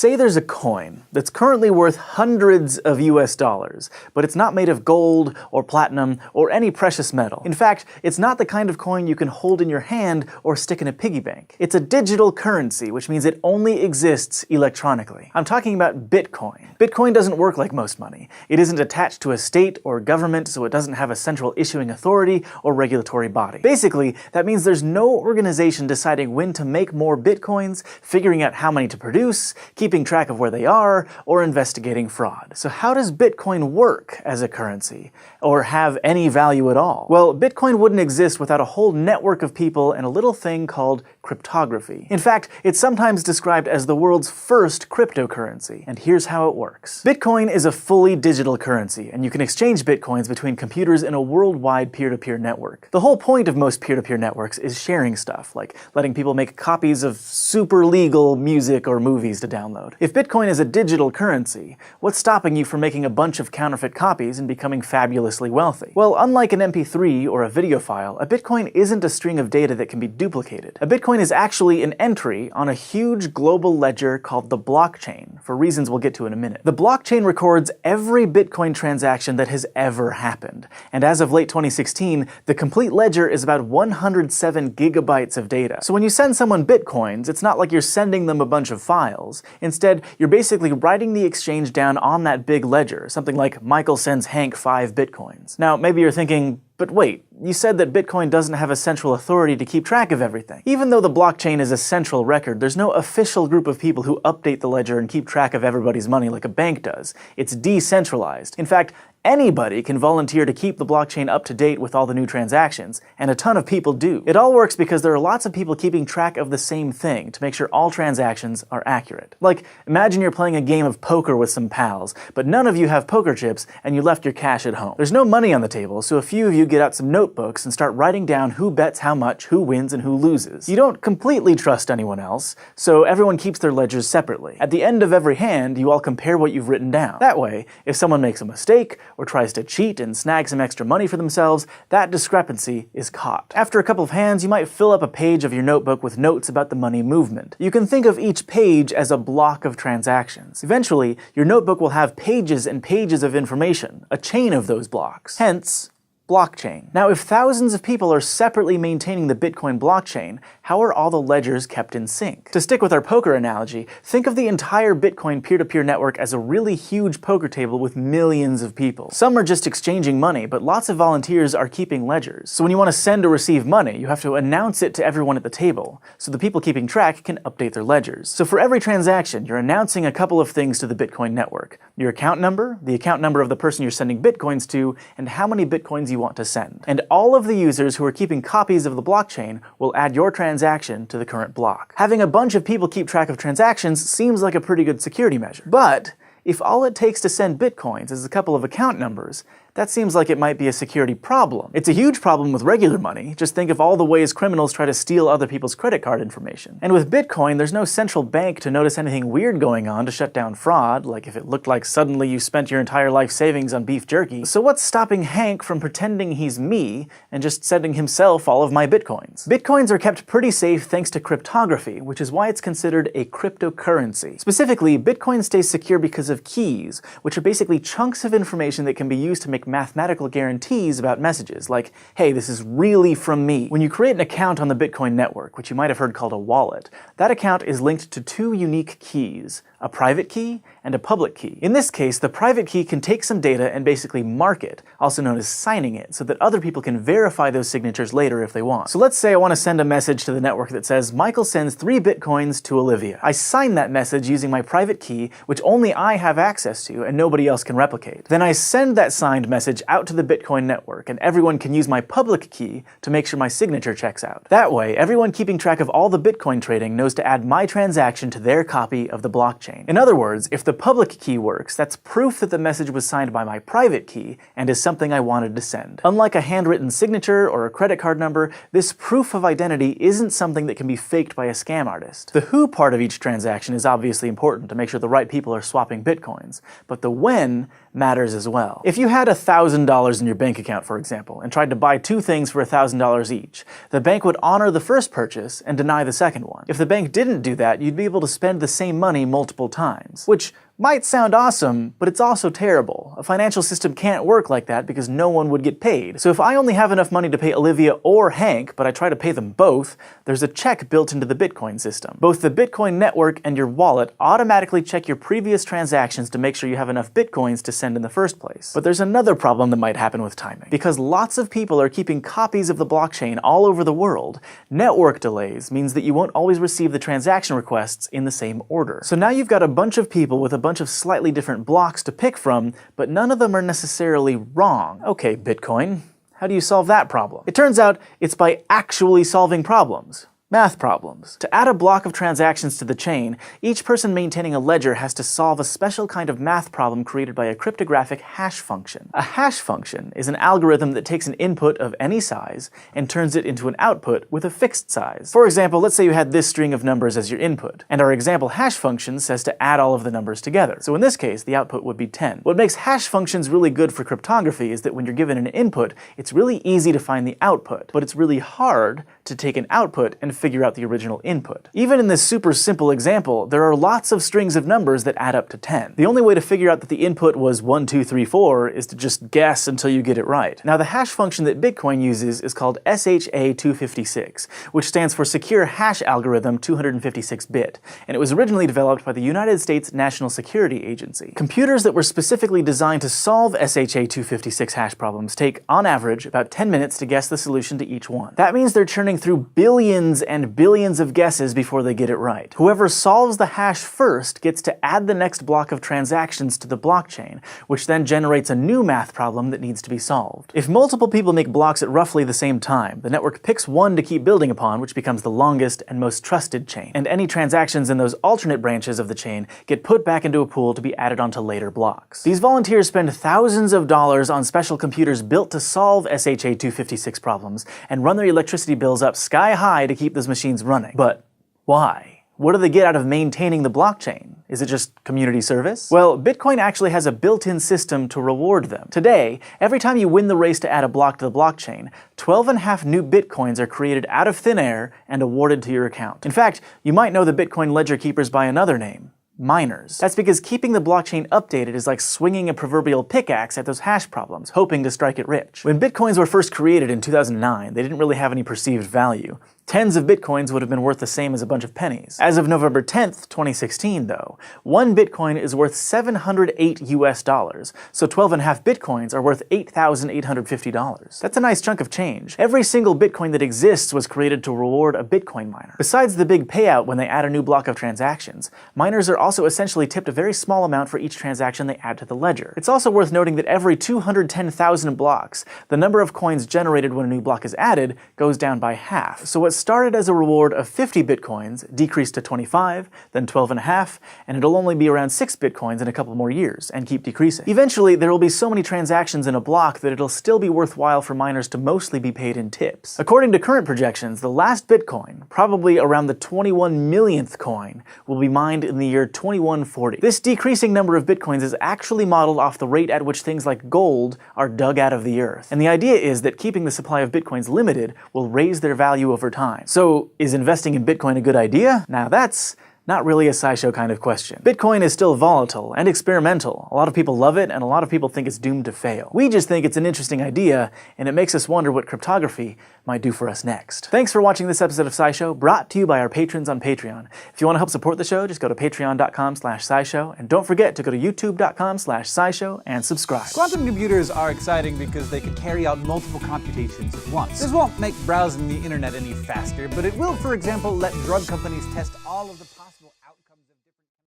Say there's a coin that's currently worth hundreds of US dollars, but it's not made of gold or platinum or any precious metal. In fact, it's not the kind of coin you can hold in your hand or stick in a piggy bank. It's a digital currency, which means it only exists electronically. I'm talking about Bitcoin. Bitcoin doesn't work like most money. It isn't attached to a state or government, so it doesn't have a central issuing authority or regulatory body. Basically, that means there's no organization deciding when to make more Bitcoins, figuring out how many to produce, keeping track of where they are, or investigating fraud. So how does Bitcoin work as a currency? Or have any value at all? Well, Bitcoin wouldn't exist without a whole network of people and a little thing called cryptography. In fact, it's sometimes described as the world's first cryptocurrency, and here's how it works. Bitcoin is a fully digital currency, and you can exchange Bitcoins between computers in a worldwide peer-to-peer network. The whole point of most peer-to-peer networks is sharing stuff, like letting people make copies of super legal music or movies to download. If Bitcoin is a digital currency, what's stopping you from making a bunch of counterfeit copies and becoming fabulously wealthy? Well, unlike an MP3 or a video file, a Bitcoin isn't a string of data that can be duplicated. A Bitcoin is actually an entry on a huge global ledger called the blockchain, for reasons we'll get to in a minute. The blockchain records every Bitcoin transaction that has ever happened, and as of late 2016, the complete ledger is about 107 gigabytes of data. So when you send someone Bitcoins, it's not like you're sending them a bunch of files. Instead, you're basically writing the exchange down on that big ledger, something like Michael sends Hank 5 Bitcoins. Now, maybe you're thinking, but wait, you said that Bitcoin doesn't have a central authority to keep track of everything. Even though the blockchain is a central record, there's no official group of people who update the ledger and keep track of everybody's money like a bank does. It's decentralized. In fact, anybody can volunteer to keep the blockchain up to date with all the new transactions, and a ton of people do. It all works because there are lots of people keeping track of the same thing to make sure all transactions are accurate. Like, imagine you're playing a game of poker with some pals, but none of you have poker chips and you left your cash at home. There's no money on the table, so a few of you get out some notebooks and start writing down who bets how much, who wins, and who loses. You don't completely trust anyone else, so everyone keeps their ledgers separately. At the end of every hand, you all compare what you've written down. That way, if someone makes a mistake, or tries to cheat and snag some extra money for themselves, that discrepancy is caught. After a couple of hands, you might fill up a page of your notebook with notes about the money movement. You can think of each page as a block of transactions. Eventually, your notebook will have pages and pages of information, a chain of those blocks. Hence, blockchain. Now, if thousands of people are separately maintaining the Bitcoin blockchain, how are all the ledgers kept in sync? To stick with our poker analogy, think of the entire Bitcoin peer-to-peer network as a really huge poker table with millions of people. Some are just exchanging money, but lots of volunteers are keeping ledgers. So when you want to send or receive money, you have to announce it to everyone at the table, so the people keeping track can update their ledgers. So for every transaction, you're announcing a couple of things to the Bitcoin network: your account number, the account number of the person you're sending Bitcoins to, and how many Bitcoins you want to send. And all of the users who are keeping copies of the blockchain will add your transaction to the current block. Having a bunch of people keep track of transactions seems like a pretty good security measure. But if all it takes to send Bitcoins is a couple of account numbers, that seems like it might be a security problem. It's a huge problem with regular money. Just think of all the ways criminals try to steal other people's credit card information. And with Bitcoin, there's no central bank to notice anything weird going on to shut down fraud, like if it looked like suddenly you spent your entire life savings on beef jerky. So what's stopping Hank from pretending he's me and just sending himself all of my Bitcoins? Bitcoins are kept pretty safe thanks to cryptography, which is why it's considered a cryptocurrency. Specifically, Bitcoin stays secure because of keys, which are basically chunks of information that can be used to make mathematical guarantees about messages, like, hey, this is really from me. When you create an account on the Bitcoin network, which you might have heard called a wallet, that account is linked to two unique keys: a private key and a public key. In this case, the private key can take some data and basically mark it, also known as signing it, so that other people can verify those signatures later if they want. So let's say I want to send a message to the network that says, Michael sends 3 Bitcoins to Olivia. I sign that message using my private key, which only I have access to and nobody else can replicate. Then I send that signed message out to the Bitcoin network, and everyone can use my public key to make sure my signature checks out. That way, everyone keeping track of all the Bitcoin trading knows to add my transaction to their copy of the blockchain. In other words, if the public key works, that's proof that the message was signed by my private key and is something I wanted to send. Unlike a handwritten signature or a credit card number, this proof of identity isn't something that can be faked by a scam artist. The who part of each transaction is obviously important to make sure the right people are swapping Bitcoins, but the when matters as well. If you had $1,000 in your bank account, for example, and tried to buy two things for $1,000 each, the bank would honor the first purchase and deny the second one. If the bank didn't do that, you'd be able to spend the same money multiple times, which might sound awesome, but it's also terrible. A financial system can't work like that because no one would get paid. So if I only have enough money to pay Olivia or Hank, but I try to pay them both, there's a check built into the Bitcoin system. Both the Bitcoin network and your wallet automatically check your previous transactions to make sure you have enough Bitcoins to send in the first place. But there's another problem that might happen with timing. Because lots of people are keeping copies of the blockchain all over the world, network delays means that you won't always receive the transaction requests in the same order. So now you've got a bunch of people with a bunch of slightly different blocks to pick from, but none of them are necessarily wrong. Okay, Bitcoin, how do you solve that problem? It turns out it's by actually solving problems. Math problems. To add a block of transactions to the chain, each person maintaining a ledger has to solve a special kind of math problem created by a cryptographic hash function. A hash function is an algorithm that takes an input of any size and turns it into an output with a fixed size. For example, let's say you had this string of numbers as your input, and our example hash function says to add all of the numbers together. So in this case, the output would be 10. What makes hash functions really good for cryptography is that when you're given an input, it's really easy to find the output, but it's really hard to take an output and figure out the original input. Even in this super simple example, there are lots of strings of numbers that add up to 10. The only way to figure out that the input was 1, 2, 3, 4 is to just guess until you get it right. Now the hash function that Bitcoin uses is called SHA-256, which stands for Secure Hash Algorithm 256-bit, and it was originally developed by the United States National Security Agency. Computers that were specifically designed to solve SHA-256 hash problems take, on average, about 10 minutes to guess the solution to each one. That means they're churning through billions and billions of guesses before they get it right. Whoever solves the hash first gets to add the next block of transactions to the blockchain, which then generates a new math problem that needs to be solved. If multiple people make blocks at roughly the same time, the network picks one to keep building upon, which becomes the longest and most trusted chain, and any transactions in those alternate branches of the chain get put back into a pool to be added onto later blocks. These volunteers spend thousands of dollars on special computers built to solve SHA-256 problems and run their electricity bills up sky high to keep those machines running. But why? What do they get out of maintaining the blockchain? Is it just community service? Well, Bitcoin actually has a built-in system to reward them. Today, every time you win the race to add a block to the blockchain, 12.5 new Bitcoins are created out of thin air and awarded to your account. In fact, you might know the Bitcoin ledger keepers by another name. Miners. That's because keeping the blockchain updated is like swinging a proverbial pickaxe at those hash problems, hoping to strike it rich. When Bitcoins were first created in 2009, they didn't really have any perceived value. Tens of Bitcoins would have been worth the same as a bunch of pennies. As of November 10th, 2016, though, one Bitcoin is worth $708 so 12.5 Bitcoins are worth $8,850. That's a nice chunk of change. Every single Bitcoin that exists was created to reward a Bitcoin miner. Besides the big payout when they add a new block of transactions, miners are also essentially tipped a very small amount for each transaction they add to the ledger. It's also worth noting that every 210,000 blocks, the number of coins generated when a new block is added goes down by half. So what started as a reward of 50 Bitcoins decreased to 25, then 12.5, and it'll only be around 6 Bitcoins in a couple more years, and keep decreasing. Eventually, there will be so many transactions in a block that it'll still be worthwhile for miners to mostly be paid in tips. According to current projections, the last Bitcoin, probably around the 21 millionth coin, will be mined in the year 2140. This decreasing number of Bitcoins is actually modeled off the rate at which things like gold are dug out of the earth. And the idea is that keeping the supply of Bitcoins limited will raise their value over time. So, is investing in Bitcoin a good idea? Now that's not really a SciShow kind of question. Bitcoin is still volatile and experimental. A lot of people love it, and a lot of people think it's doomed to fail. We just think it's an interesting idea, and it makes us wonder what cryptography might do for us next. Thanks for watching this episode of SciShow, brought to you by our patrons on Patreon. If you want to help support the show, just go to patreon.com/scishow, and don't forget to go to youtube.com/scishow and subscribe. Quantum computers are exciting because they can carry out multiple computations at once. This won't make browsing the internet any faster, but it will, for example, let drug companies test all of the possible